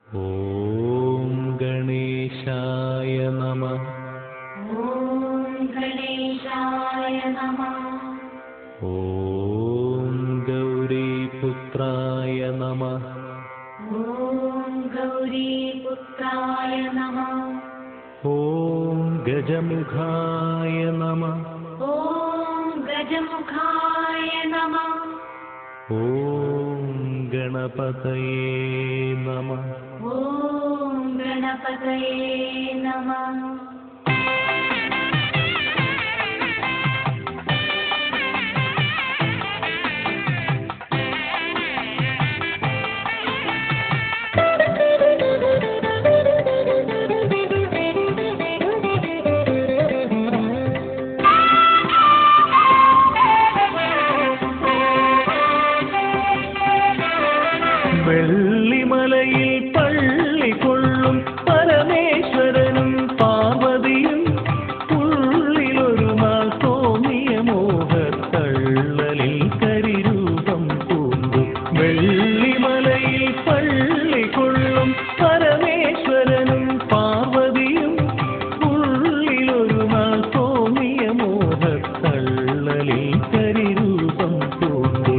ॐ गणेशाय नमः। ॐ गणेशाय नमः। ॐ गौरीपुत्राय नमः। ॐ गौरीपुत्राय नमः। ॐ गजमुखाय नमः। ॐ गजमुखाय नमः। ॐ गणपतये नमः। ॐ गणपतये नमः। വെള്ളിമലയിൽ പള്ളികൊള്ളും പരമേശ്വരനും പാർവതിയും ഉള്ളിലൊരു നാൾ തോന്നിയ മോഹത്തള്ളലിൽ കരിരൂപം പൂണ്ടു. വെള്ളിമലയിൽ പള്ളികൊള്ളും പരമേശ്വരനും പാർവതിയും ഉള്ളിലൊരു നാൾ തോന്നിയ മോഹത്തള്ളലിൽ കരിരൂപം പൂണ്ടു.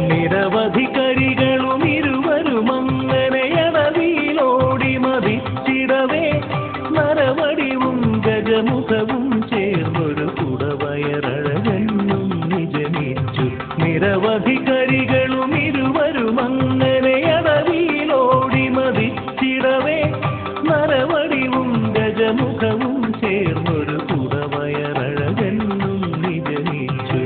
നിരവധി കരികളും ഇരുവരും അങ്ങനെ അടവിയിലോടി മതിച്ചിടവേ നരവടിവും ഗജമുഖവും ചേർന്നൊരു കുടവയറഴകെന്നും നിജനിച്ചു. നിരവധി കരികളും ഇരുവരും അങ്ങനെ അടവിയിലോടി മതിച്ചിടവേ നരവടിവും ഗജമുഖവും ചേർന്നൊരു കുടവയറഴകെന്നും നിജനിച്ചു.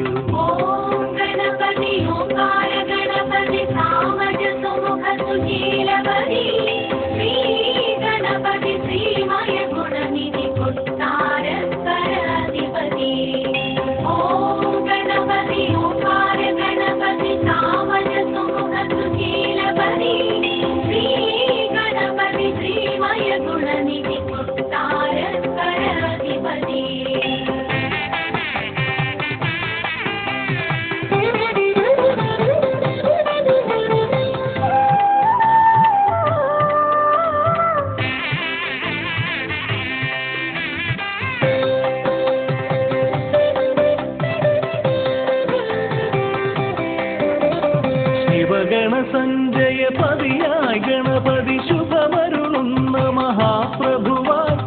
ശിവഗണസഞ്ജയ പതിയായി ഗണപതി ശുഭമരുളുന്ന മഹാപ്രഭുവായി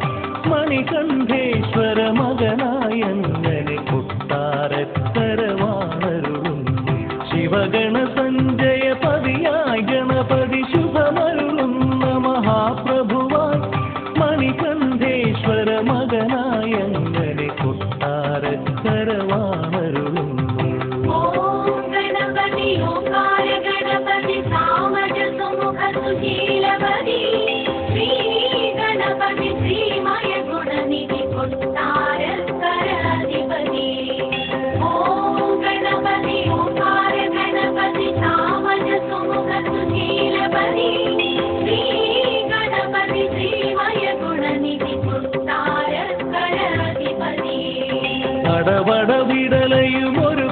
മണികണ്ഠേശ്വര മകനായങ്ങനെ കൊട്ടാരക്കരവാണരുളുന്നു. ശിവഗണസഞ്ജയ പതിയായി ഗണപതി ശുഭമരുളുന്ന മഹാപ്രഭുവായി മണികണ്ഠേശ്വര മകനായങ്ങനെ കൊട്ടാരക്കരവാണരുളുന്നു. അടവടവിടലയും ഒരു